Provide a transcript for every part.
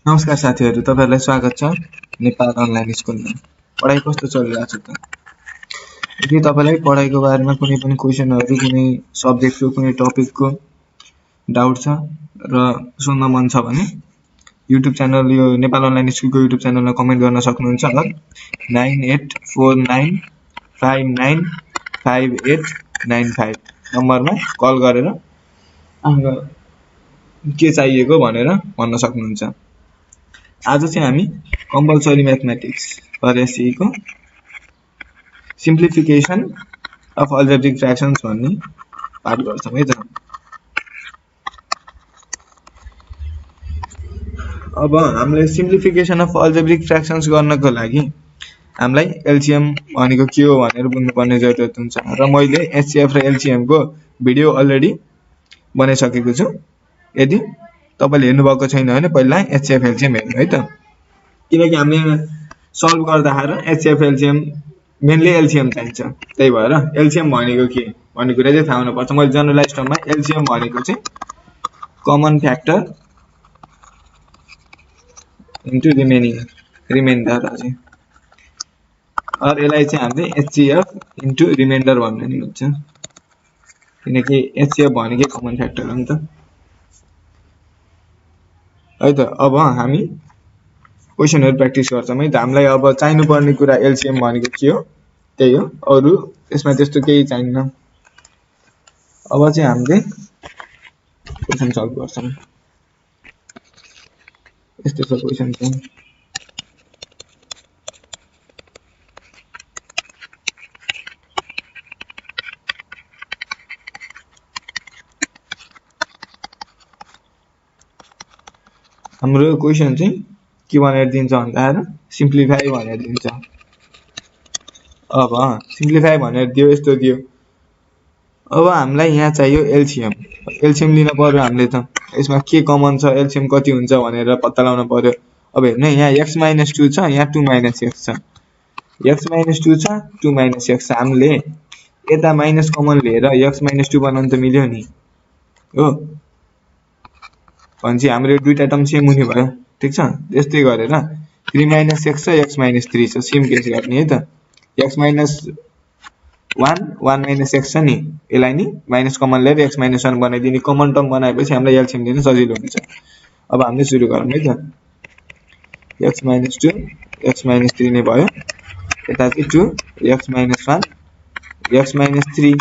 नमस्कार साथीहरु, तपाईहरुलाई स्वागत छ नेपाल अनलाइन स्कुलमा। पढाइ कस्तो चलिरहेछ त? यदि तपाईलाई पढाइको बारेमा कुनै पनि क्वेशनहरु, कुनै सब्जेक्टको, कुनै टपिकको डाउट छ र सोध्न मन छ भने युट्युब च्यानल यो नेपाल अनलाइन स्कुलको युट्युब च्यानलमा कमेन्ट गर्न सक्नुहुन्छ होला। 9849595895 नम्बरमा कल गरेर आफ्नो के चाहिएको भनेर भन्न सक्नुहुन्छ। आज चाहिँ हामी कम्पलसरी म्याथमेटिक्स फर एसई को सिम्प्लिफिकेसन अफ अल्जेब्रिक फ्र्याक्सन्स भन्ने पाठ गर्छौं है त। अब हामीले सिम्प्लिफिकेसन अफ अल्जेब्रिक फ्र्याक्सन्स गर्नको लागि हामीलाई एलसीएम भनेको के हो भनेर बुझ्नुपर्ने जरुरत हुन्छ र मैले एचसीएफ र एलसीएम को भिडियो अलरेडी बनाइसकेको छु। यदि तपाईले हेर्नु भएको छैन भने पहिला एचसीएफ एलसीएम हेर्नु है त, किनकि हामीले सल्भ गर्दाखेरि एचसीएफ एलसीएम मेनली एलसीएम चाहिन्छ। त्यही भएर एलसीएम भनेको के भन्ने कुरा चाहिँ थाहा हुनुपर्छ। मैले जनरलाइज टर्ममा एलसीएम भनेको चाहिँ कमन फ्याक्टर इन्टु रिमाइन्डर चाहिँ, और यसलाई चाहिँ हामीले एचसीएफ इन्टु रिमाइन्डर भन्ने नि हुन्छ, किनकि एचसीएफ भनेको कमन फ्याक्टर हो नि त है त। अब हामी क्वेशनहरु प्र्याक्टिस गर्छौं है त। हामीलाई अब चाहिनु पर्ने कुरा एलसीएम भनेको के हो त्यही हो, अरु यसमा त्यस्तो केही चाहिन्न। अब चाहिँ हामीले क्वेशन सल्भ गर्छौं। यस्तो छ क्वेशन चाहिँ। हाम्रो क्वेशन चाहिँ के भनेर दिन्छ भन्दाखेरि सिम्प्लिफाई भनेर दिन्छ। अब सिम्प्लिफाई भनेर दियो, यस्तो दियो। अब हामीलाई यहाँ चाहियो एलसीएम। एलसीएम लिन पर्यो हामीले त। यसमा के कमन छ, एलसीएम कति हुन्छ भनेर पत्ता लगाउन पर्यो। अब हेर्नु यहाँ x - 2 छ, यहाँ 2 - x छ। x - 2 छ, 2 - x छ। हामीले यता माइनस कमन लिएर x - 2 बनाउन त मिल्यो नि हो। भनेपछि हाम्रो दुईटा टर्म सेम हुने भयो, ठीक छ। त्यस्तै गरेर 3 - x छ, x - 3 छ, सेम केस गर्ने है त। x - 1 1 - x छ नि, यसलाई नि माइनस कमन लिएर x - 1 बनाइदिने। कमन टर्म बनाएपछि हामीलाई एलसीएम लिन सजिलो हुन्छ। अब हामीले सुरु गरौँ है त। x - 2 x - 3 नै भयो। यता चाहिँ 2 x - 1 x - 3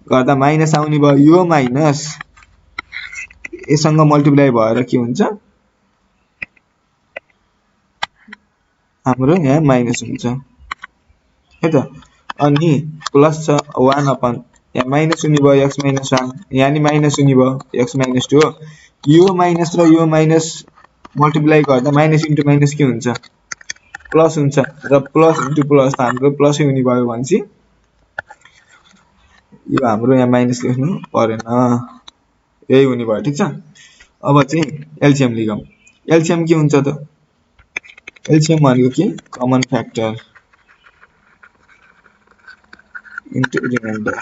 गर्दा माइनस आउने भयो। यो माइनस यससँग मल्टिप्लाई भएर के हुन्छ, हाम्रो यहाँ माइनस हुन्छ है त। अनि प्लस छ 1 अपन यहाँ माइनस हुने भयो x - 1, यहाँ नि माइनस हुने भयो x - 2 हो। यो माइनस र यो माइनस मल्टिप्लाई गर्दा माइनस इन्टु माइनस के हुन्छ, प्लस हुन्छ। र प्लस इन्टु प्लस त हाम्रो प्लसै हुने भयो भनेपछि यो हाम्रो यहाँ माइनस लेख्नु परेन, यही हुने भयो, ठीक छ। अब चाहिँ एलसीएम लिगौं। एलसीएम के हुन्छ त? एलसीएम भनेको के common factor into reminder.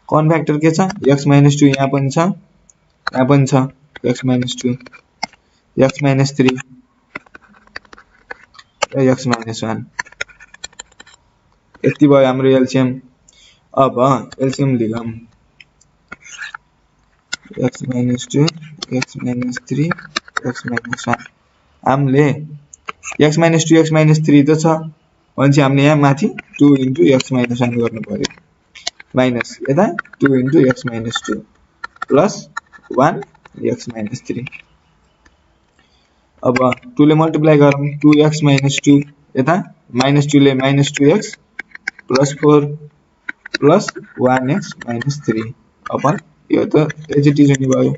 Common factor के छ, x - 2 यहाँ पनि छ, यहाँ पनि छ x - 2 x - 3 र x - 1 यति भयो हाम्रो एलसीएम। अब एलसीएम लिगौं। x - 2 x - 3 x - 1 हामीले x - 2 x - 3 त छ भनेपछि हामीले यहाँ माथि 2 इन्टु x - 1 गर्नु पर्यो, माइनस यता 2 इन्टु x - 2 प्लस 1 x - 3। अब 2 ले मल्टिप्लाई गरौँ, 2x - 2 यता माइनस 2 ले minus 2x plus 4 plus 1x - 3 upon यो त एज इट इज हुने भयो।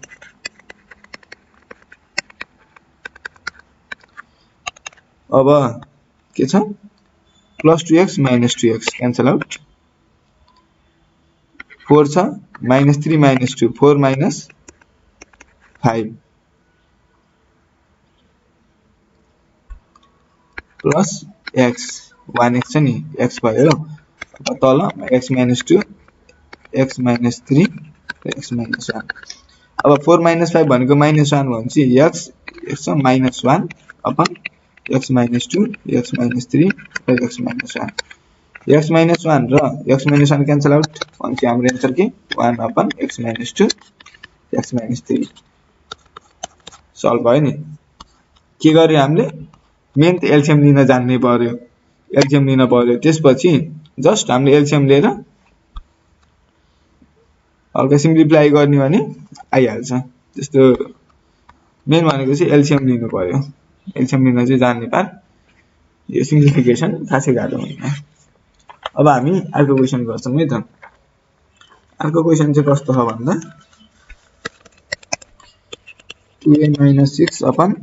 अब के छ, plus 2x minus 2x cancel out, 4 छ minus 3 minus 2 4 minus 5 plus x 1x छ नि, x भयो। तल x - 2 x - 3 र x - 1 अब 4 - 5 भनेको -1 भनेपछि x छ -1 अपन x - 2 x - 3 र x - 1 x - 1 र x - 1 क्यान्सल आउट भनेपछि हाम्रो आन्सर के 1 अपन x - 2 x - 3 सल्भ भयो नि के गर्यो हामीले मेन त एलसीएम लिन जान्नै पर्यो एलसीएम लिन पर्यो त्यसपछि जस्ट हामीले एलसीएम लिएर हल्का सिम्प्लिफाई गर्ने भने आइहाल्छ त्यस्तो मेन भनेको चाहिँ एलसीएम लिनु पर्यो एलसीएम लिन चाहिँ जान्ने पार यो सिम्प्लिफिकेसन खासै गाह्रो होइन अब हामी अर्को क्वेशन गर्छौं है त अर्को क्वेशन चाहिँ कस्तो छ भन्दा 2a - 6 upon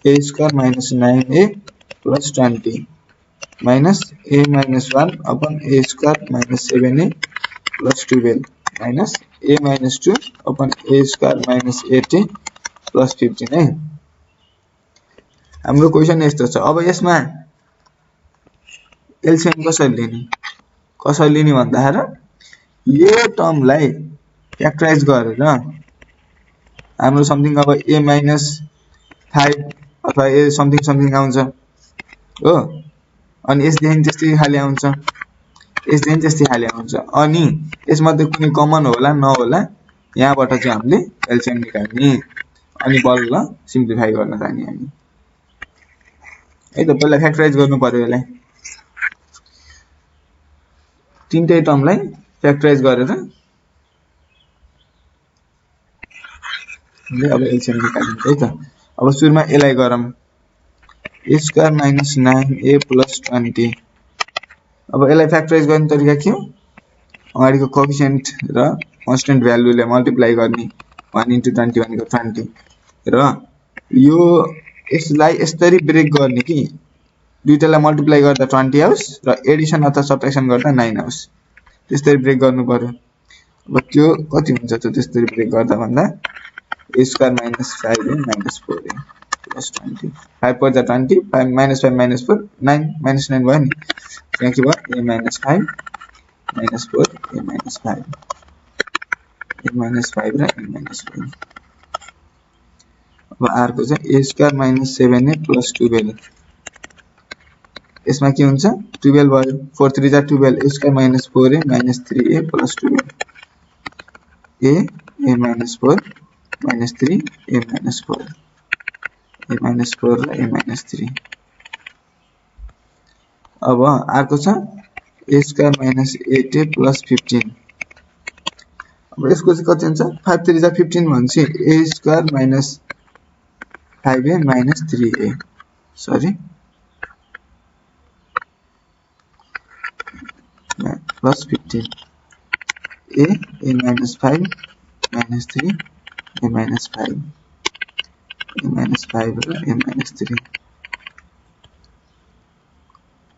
a square minus 9a plus 20 minus a minus 1 upon a square minus 7a plus 12 minus a minus 2 upon a square minus 8a plus 15 है हाम्रो क्वेशन यस्तो छ अब यसमा एलसीएम कसरी लिने भन्दाखेरि यो टर्मलाई फ्याक्टराइज गरेर हाम्रो समथिङ अब a minus 5 अथवा ए समथिङ आउँछ हो अनि यसदेखि त्यस्तै खाली आउँछ यसदेखि त्यस्तै खाली आउँछ अनि यसमध्ये कुनै कमन होला नहोला यहाँबाट चाहिँ हामीले एलसीएम निकाल्ने अनि बल्ल सिम्प्लिफाई गर्न जाने हामी है त पहिला फ्याक्टराइज गर्नु पर्यो यसलाई तीनटै टर्मलाई फ्याक्टराइज गरेर अब एलसीएम निकालिन्छ है त अब सुरुमा यसलाई गरौँ a square minus 9a plus 20 अब यसलाई फ्याक्टराइज गर्ने तरिका के हो अगाडिको कोएफिसिएन्ट र कन्स्टेन्ट भ्यालुले मल्टिप्लाई गर्ने 1 into 20 भनेको 20 र यो यसलाई यसरी ब्रेक गर्ने कि दुईटालाई मल्टिप्लाई गर्दा 20 आउँछ र एडिसन अथवा सबट्र्याक्सन गर्दा 9 आउँछ त्यसरी ब्रेक गर्नु पर्यो अब त्यो कति हुन्छ त त्यसरी ब्रेक गर्दा भन्दा a square minus 5a minus 4a plus 20 5 for the 20 5 minus 4 9 minus 9 भयो नि यहाँ के भयो a minus 5 minus 4 a minus 5 a minus 5 र a minus 4 अब r को चाहिँ a square minus 7a plus 12 यसमा के हुन्छ 12 भयो 4 3 जा 12 a square minus 4a minus 3a plus 12 a minus 4 minus 3 a minus 4 a minus 4 र a minus 3 अब अर्को छ a square minus 8a plus 15 अब यसको चाहिँ कति हुन्छ 5 3 जा 15 भनेपछि a square minus 5a minus 3a sorry plus 15 a minus 5 minus 3 a minus 5 a minus 5 र a minus 3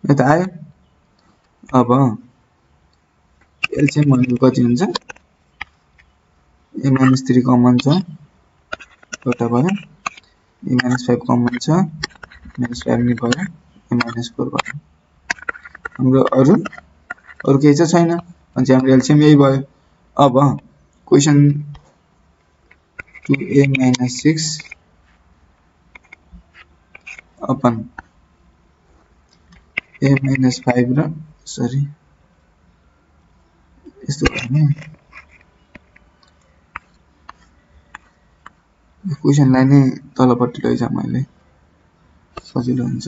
यता आयो अब एलसीएम भनेको कति हुन्छ a minus 3 कमन छ एउटा भयो a minus 5 कमन छ minus 5 नि भयो a minus 4 भयो हाम्रो अरु केही चाहिँ छैन अनि हाम्रो एलसीएम यही भयो अब question 2a minus 6 upon a minus 5 र सरी यस्तो हैन क्वेशनलाई नै तलपट्टि लैजाऊ मैले सजिलो हुन्छ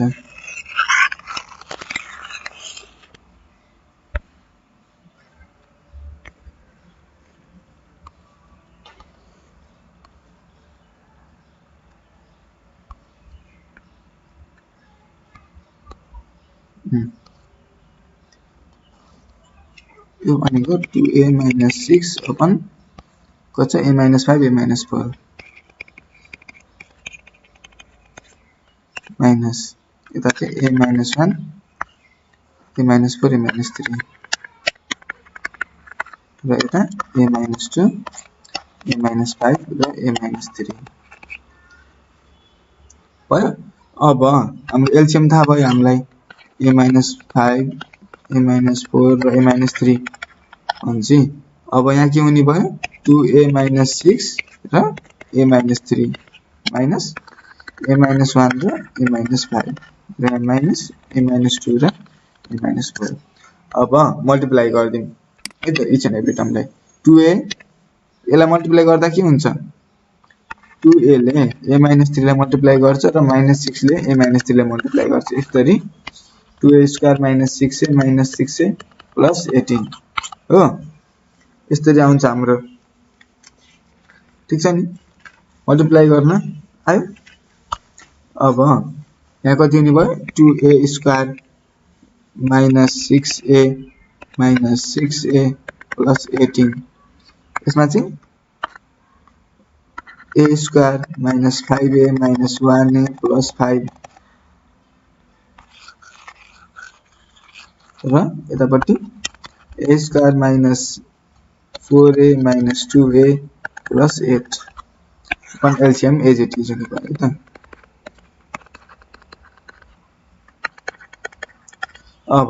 यो भनेको 2a minus 6 upon कति a minus 5 a minus 4 minus यता चाहिँ a minus 1 a minus 4 a minus 3 र यता a minus 2 a minus 5 र a minus 3 भयो अब हाम्रो एलसीएम थाहा भयो हामीलाई a minus 5 a minus 4 र a minus 3 अनि अब यहाँ के हुने भयो 2a - 6 र a - 3 माइनस a - 1 र a - 5 र माइनस a - 2 र a - 4। अब मल्टिप्लाई गर्दिम है त इच एन्ड एभ्री टर्मलाई 2a यसलाई मल्टिप्लाई गर्दा के हुन्छ 2a ले a - 3 लाई मल्टिप्लाई गर्छ र -6 ले a - 3 लाई मल्टिप्लाई गर्छ। यसरी 2a² - 6a - 6a प्लस 18 हो यसरी आउँछ हाम्रो ठीक छ नि मल्टिप्लाई गर्न आयो। अब यहाँ कति हुने भयो 2a² - 6a - 6a प्लस 18 यसमा चाहिँ a² - 5a - 1a प्लस 5 र यतापट्टि a² - 4a - 2a प्लस 8 अपन एलसीएम एज इट इज हुने भयो त। अब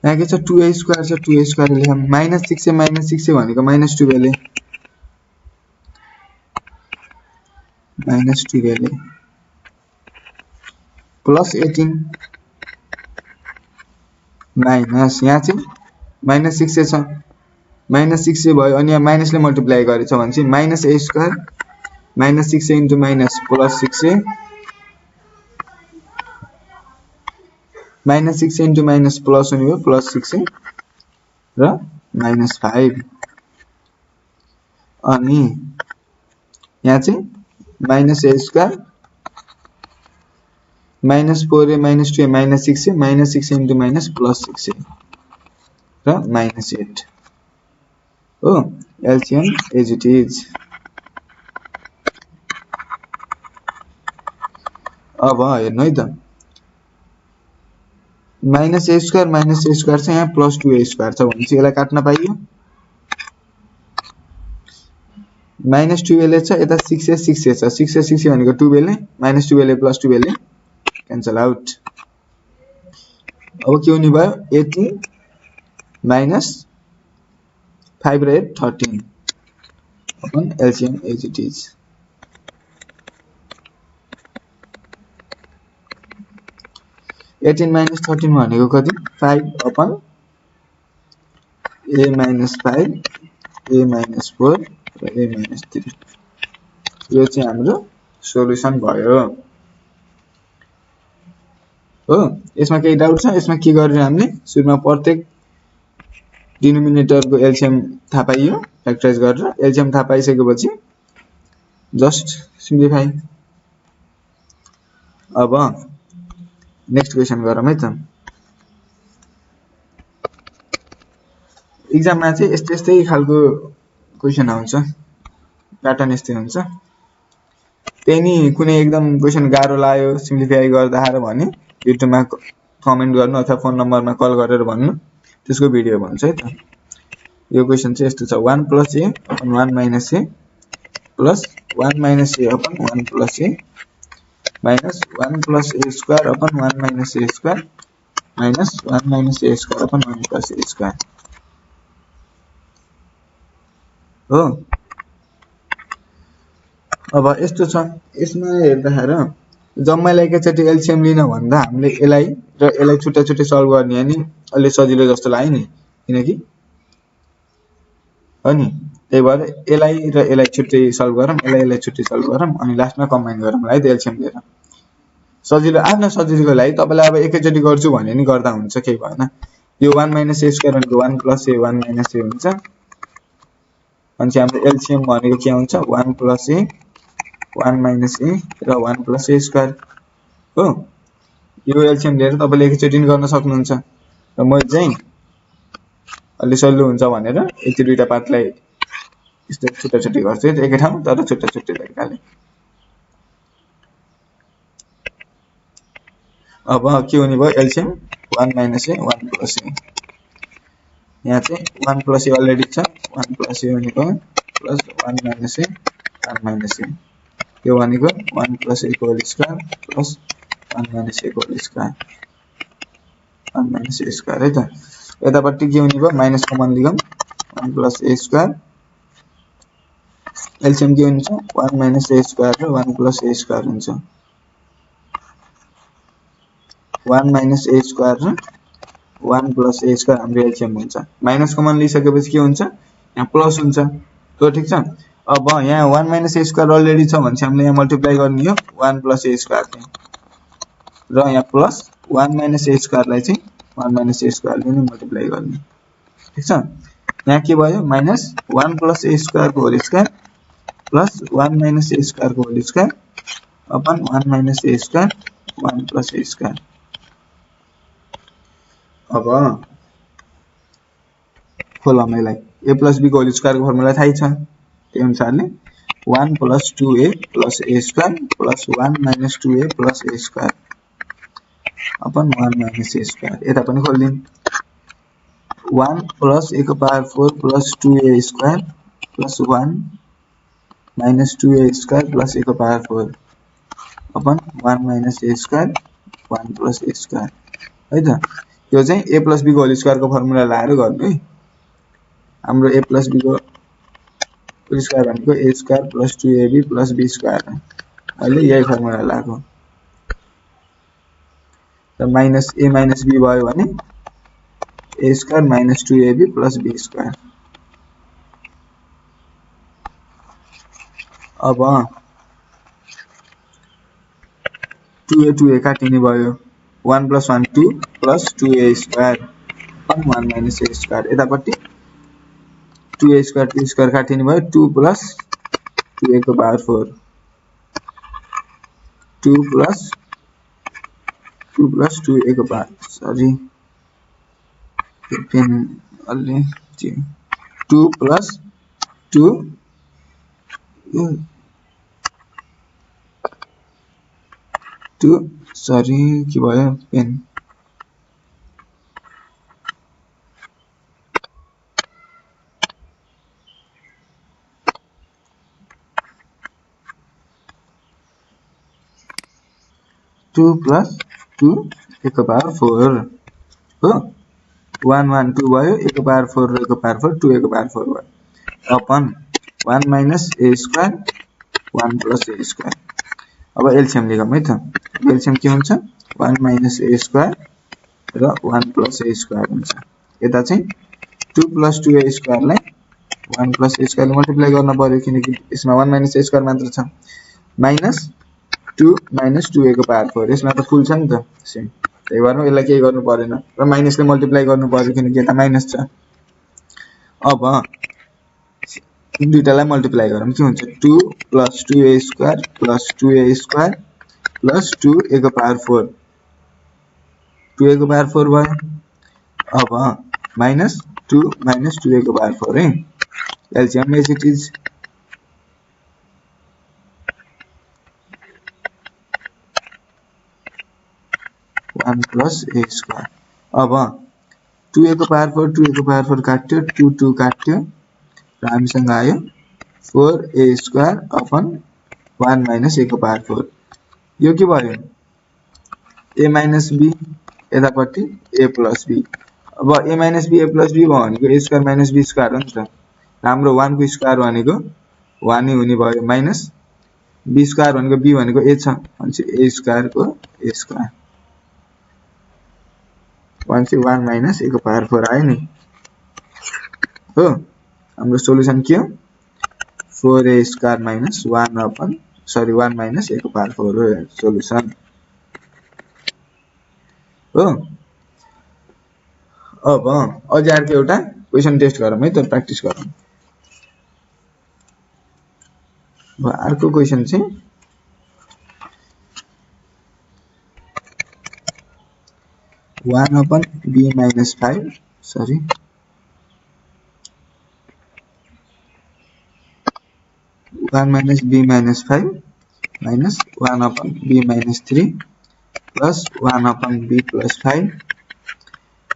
यहाँ के छ 2a² छ 2a² लेखौँ -6a - 6a भनेको -12a ले प्लस 18 माइनस यहाँ चाहिँ -6a छ -6a भयो अनि यहाँ माइनसले मल्टिप्लाई गरेछ भने चाहिँ -a² - 6a into minus plus 6a -6a into minus plus हुने भयो प्लस 6a र -5 अनि यहाँ चाहिँ -a² -4a - 2a -6a into minus plus 6a र -8 हो एलसीएम एज इट इज। अब हेर्नु है त -a² छ यहाँ प्लस 2a² छ भने चाहिँ यसलाई काट्न पाइयो -12a छ यता 6a 6a छ 6a 6a भनेको 12a -12a plus 12a cancel out. अब के हुने भयो 18 माइनस 5 र 8 13 अपन एलसीएम एज इट इज। -13 भनेको कति 5 अपन a - 5 a - 4 र a - 3 यो चाहिँ हाम्रो सोलुसन भयो हो। यसमा केही डाउट छ यसमा के गर्ने हामीले सुरुमा प्रत्येक डिनोमिनेटरको एलसीएम थाहा पाइयो फ्याक्टराइज गरेर एलसीएम थाहा पाइसकेपछि जस्ट सिम्प्लिफाई। अब नेक्स्ट क्वेशन गरौँ है त एक्जाममा चाहिँ यस्तै खालको क्वेशन आउँछ प्याटर्न यस्तै हुन्छ त्यही नि कुनै एकदम क्वेशन गाह्रो लाग्यो सिम्प्लिफाई गर्दा भने युट्युबमा कमेन्ट गर्नु अथवा फोन नम्बरमा कल गरेर भन्नु त्यसको भिडियो भन्छ है त। यो क्वेशन चाहिँ यस्तो छ 1 + a upon 1 - a plus 1 - a upon 1 + a minus 1 + a² upon 1 - a² minus 1 - a² upon 1 + a² हो। अब यस्तो छ यसमा हेर्दाखेरि जम्मैलाई एकैचोटि एलसीएम लिन भन्दा हामीले यसलाई र यसलाई छुट्टा छुट्टै सल्भ गर्ने अनि अलि सजिलो जस्तो लाग्यो नि किनकि हो नि त्यही भएर यसलाई र यसलाई छुट्टै सल्भ गरौँ यसलाई छुट्टै सल्भ गरौँ अनि लास्टमा कम्बाइन गरौँ है त एलसीएम लिएर सजिलो आफ्नो सजिलोको लागि तपाईलाई अब एकैचोटि गर्छु भने नि गर्दा हुन्छ केही भएन। यो 1 - a² भनेको 1 + a 1 - a हुन्छ अनि चाहिँ हाम्रो एलसीएम भनेको के आउँछ 1 + a 1 - a र 1 + a² हो। यो एलसीएम लिएर तपाईले एकैचोटि नि गर्न सक्नुहुन्छ र म चाहिँ अलि सजिलो हुन्छ भनेर यति दुईटा पार्टलाई यस्तो छुट्टा छुट्टी गर्छु एकै ठाउँ तर छुट्टा छुट्टै तरिकाले। अब के हुने भयो एलसीएम 1 - a 1 + a यहाँ चाहिँ 1 + a अलरेडी छ 1 + a भनेको प्लस 1 - a 1 - a यो भनेको 1 + a को होल स्क्वायर प्लस 1 - a को होल स्क्वायर 1 - a² है त। यतापट्टि के हुने भयो माइनस कमन लिगौं 1 प्लस a स्क्वायर एलसीएम के हुन्छ 1 माइनस a स्क्वायर र 1 प्लस a स्क्वायर हुन्छ 1 माइनस a स्क्वायर र 1 प्लस a स्क्वायर हाम्रो एलसीएम हुन्छ माइनस कमन लिइसकेपछि के हुन्छ यहाँ प्लस हुन्छ त्यो ठीक छ अब यहाँ 1 माइनस a स्क्वायर अलरेडी छ भने हामीले यहाँ मल्टिप्लाई गर्ने हो 1 प्लस a स्क्वायर र यहाँ प्लस 1 माइनस a स्क्वायर लाई चाहिँ 1 माइनस a स्क्वायर ले मल्टिप्लाई गर्ने ठीक छ यहाँ के भयो माइनस 1 प्लस a स्क्वायर को whole square plus 1 minus a square को होल स्क्वायर अपन 1 minus a square 1 plus a square अब खोलौं यसलाई a प्लस b को होल स्क्वायर को फर्मुला थाहै छ त्यही अनुसारले 1 plus 2a plus a square plus 1 minus 2a plus a square अपन 1 माइनस a स्क्वायर यता पनि खोल्दिन 1 प्लस a को power 4 plus 2a square plus 1 minus 2a square plus a को power 4 upon 1 minus a square 1 plus a square है त यो चाहिँ a plus b को होल स्क्वायर को फर्मुला लाएर गर्ने है हाम्रो a प्लस b को होल स्क्वायर भनेको a square plus 2ab plus b square अहिले यही फर्मुला लाग्यो र माइनस a माइनस b भयो भने a square minus 2ab plus b square अब 2a काटिने भयो 1 प्लस 1 2 प्लस 2a स्क्वायर अपन 1 माइनस a स्क्वायर यतापट्टि 2a स्क्वायर 2 स्क्वायर काटिने भयो 2 प्लस 2a को पावर 4 2 प्लस 2a को पावर सरी पेन अलले 2 प्लस 2 सरी के भयो पेन 2 प्लस 2 a को पावर 4 हो 1 1 2 भयो a को पावर 4 र a को पावर 4 2a को पावर 4 भयो upon 1 minus a square 1 plus a square अब एलसीएम लेखौं है त एलसीएम के हुन्छ 1 माइनस a स्क्वायर र 1 प्लस a स्क्वायर हुन्छ यता चाहिँ 2 प्लस 2a स्क्वायर लाई 1 प्लस a स्क्वायर मल्टिप्लाई गर्न पर्यो किनकि यसमा 1 माइनस a स्क्वायर मात्र छ माइनस 2 माइनस 2a को पावर 4 यसमा त फुल छ नि त सेम त्यही भएर यसलाई के गर्नु पर्दैन र माइनसले मल्टिप्लाई गर्नु पर्यो किनकि यता माइनस छ अब दुईटालाई मल्टिप्लाई गरौँ के हुन्छ 2 plus 2a square plus 2a square plus 2a को पावर 4 2a को पावर 4 भयो अब माइनस 2 माइनस 2a को पावर 4 है LCM as it is 1 plus a square अब 2a को पावर 4 2a को पावर 4 काट्यो 2 2 काट्यो र हामीसँग आयो 4a स्क्वायर अपन 1 माइनस a को पावर 4 यो के भयो a माइनस b यतापट्टि a प्लस b अब a minus b a plus b भनेको a square minus b square हो नि त हाम्रो 1 को स्क्वायर भनेको 1 नै हुने भयो माइनस b स्क्वायर भनेको b भनेको a छ भनेपछि a स्क्वायर को a स्क्वायर भनेपछि 1 माइनस a को पावर 4 आयो नि हो हाम्रो सोलुसन के हो 4a square minus 1 upon sorry 1 minus a को पावर 4 हो सोलुसन हो अब अझै अर्को एउटा क्वेशन टेस्ट गरौँ है त प्र्याक्टिस गरौँ अर्को क्वेशन चाहिँ 1 upon b minus 5 sorry 1 minus b minus 5 minus 1 upon b minus 3 plus 1 upon b plus 5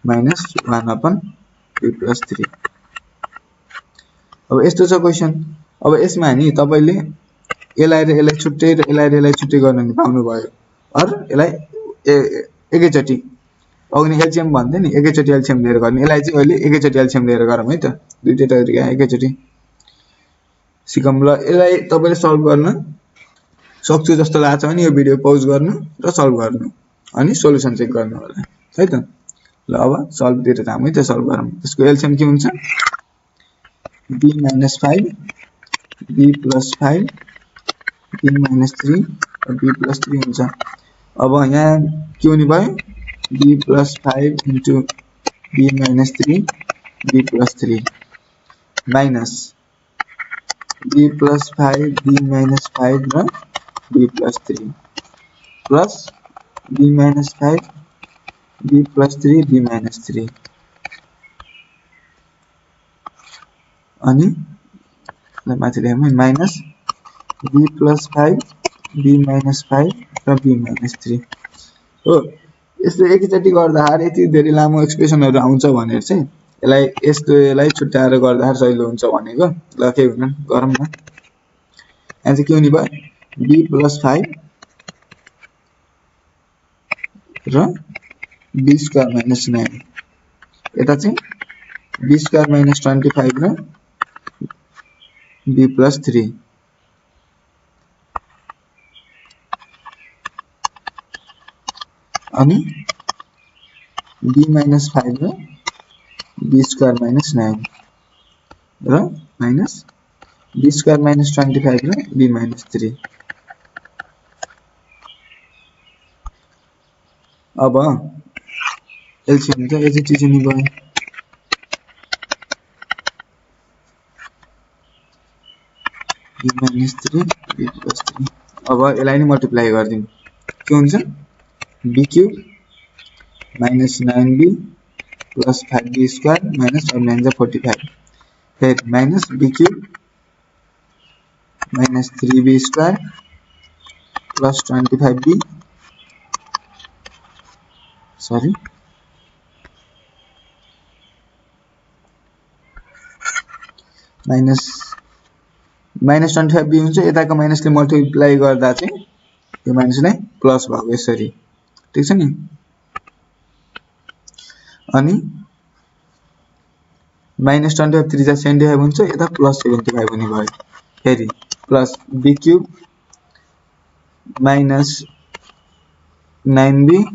minus 1 upon b plus 3 अब यस्तो छ क्वेशन अब यसमा नि तपाईले एलाई र एलाई छुट्टै र एलाई र एलाई छुट्टै गर्न नि पाउनु भयो अर एलाई एकैचोटी अघि एलसीएम भन्थे नि एकैचोटी एलसीएम लिएर गर्ने यसलाई चाहिँ अहिले एकैचोटी एलसीएम लिएर गरौँ है त दुईटै तरिका एकैचोटी सिकौँ ल यसलाई तपाईले सल्भ गर्न सक्छु जस्तो लाग्छ भने यो भिडियो पौज गर्नु र सल्भ गर्नु अनि सोलुसन चेक गर्नु होला है त ल अब सल्भ तिर जाम है त सल्भ गरौँ त्यसको एलसीएम के हुन्छ b - 5 b + 5 b - 3 र b + 3 हुन्छ अब यहाँ के हुने भयो b + 5 into b - 3 b + 3 minus b + 5 b - 5 र b + 3 plus b - 5 b + 3 b - 3 अनि ल माथि लेखौँ माइनस b + 5 b - 5 र b - 3 हो यस्तो एकैचोटी गर्दाखेरि यति धेरै लामो एक्सप्रेसनहरु आउँछ भनेर चाहिँ यसलाई छुट्याएर गर्दाखेरि सजिलो हुन्छ भनेको ल के हुन्न गरौँ न यहाँ चाहिँ के हुने भयो b + 5 र b² - 9 यता चाहिँ b² - 25 र b + 3 अनि b - 5 र b² - 9 र माइनस b² - 25 र b - 3 अब एलसीएम त एजिटी चाहिँ नि भयो b - 3 b + 3 अब यसलाई नि मल्टिप्लाई गर्दिम के हुन्छ b³ - 9b + 5b² - 5 9 45 फिर minus b³ - 3b² + 25b sorry minus -25b हुन्छ यताको माइनसले मल्टिप्लाई गर्दा चाहिँ यो माइनसलाई प्लस भएको यसरी ठीक छ नि अनि -25 3 जा 75 हुन्छ यता +75 हुने भयो फेरि plus b³ - 9b -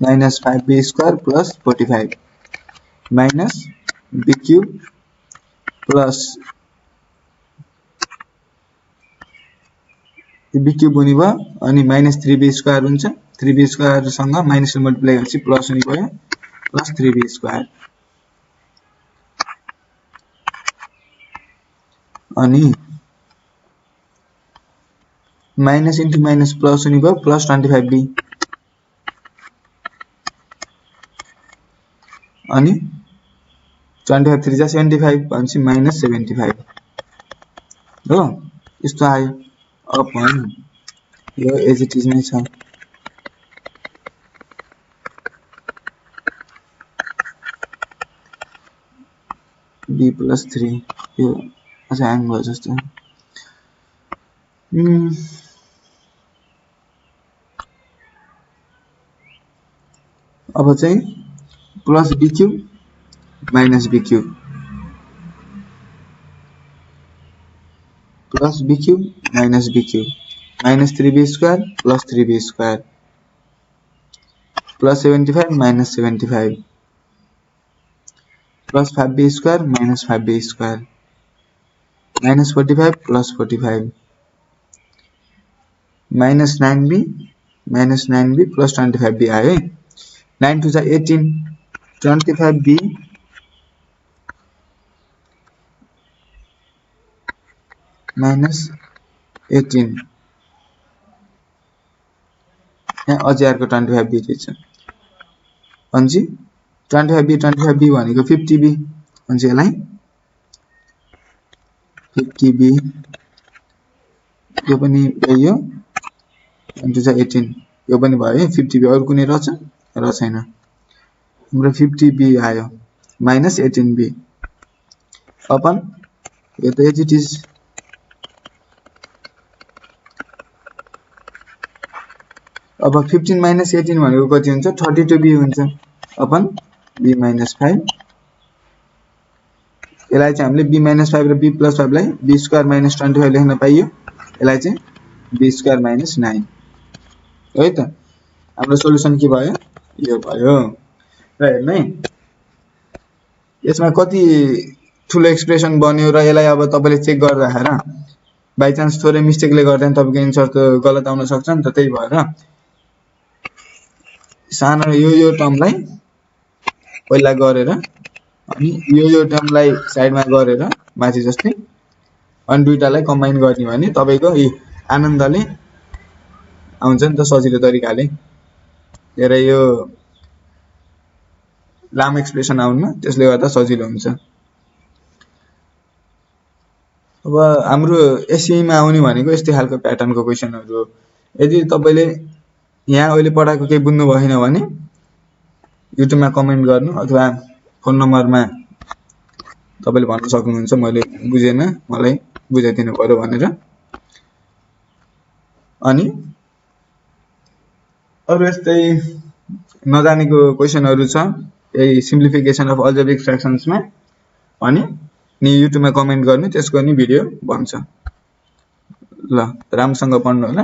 5b² + 45 minus b³ plus b³ हुने भयो अनि -3b² हुन्छ 3b² सँग माइनसले मल्टिप्लाई गरेपछि प्लस हुने भयो प्लस 3b² अनि माइनस इन्टु माइनस प्लस हुने भयो प्लस 25b अनि 25 3 जा 75 भनेपछि -75 हो यस्तो आयो अपन यो एज इट इज नै छ b + 3 यो अझ ह्याङ भयो जस्तो अब चाहिँ plus b³ minus b³ plus b³ minus b³ -3b² plus 3b² plus 75 minus 75 plus 5b² minus 5b² minus 45 plus 45 minus 9b plus 25b आयो है 9 2 जा 18 25b माइनस 18 यहाँ अझै अर्को 25b रहेछ अनि 25b भनेको 50b अनि यसलाई 50b यो पनि भयो 9 2 जा 18 यो पनि भयो है 50b अरु कुनै रहेछ र छैन हाम्रो 50b आयो माइनस 18b अपन यो त एज इट इज अब 15 माइनस 18 भनेको कति हुन्छ 32b हुन्छ अपन b माइनस 5 यसलाई चाहिँ हामीले b माइनस 5 र b प्लस 5 लाई b स्क्वायर माइनस 25 लेख्न पाइयो यसलाई चाहिँ b स्क्वायर माइनस 9 है त हाम्रो सोलुसन के भयो यो भयो र हेर्नु है यसमा कति ठुलो एक्सप्रेसन बन्यो र यसलाई अब तपाईले चेक गर्दा हेर बाइ चान्स थोरै मिस्टेकले गर्दा तपाईको आन्सर त गलत आउन सक्छ नि त त्यही भएर सानो यो टर्मलाई पहिला गरेर अनि यो टर्मलाई साइडमा गरेर माथि जस्तै अनि दुईटालाई कम्बाइन गर्ने भने तपाईको आनन्दले आउँछ नि त सजिलो तरिकाले हेरे यो लामो एक्सप्रेसन आउनमा त्यसले गर्दा सजिलो हुन्छ अब हाम्रो एससीई मा आउने भनेको यस्तै खालको प्याटर्नको क्वेशनहरु हो यदि तपाईले यहाँ अहिले पढाएको केही बुझ्नु भएन भने युट्युबमा कमेन्ट गर्नु अथवा फोन नम्बरमा तपाईले भन्न सक्नुहुन्छ मैले बुझेन मलाई बुझाइदिनु पर्यो भनेर अनि अरु यस्तै नजानेको क्वेशनहरु छ यही सिम्प्लिफिकेसन अफ अल्जेब्रिक फ्र्याक्सन्स मा अनि नि युट्युबमा कमेन्ट गर्नु त्यसको नि भिडियो बन्छ ल राम्रोसँग पढ्नु होला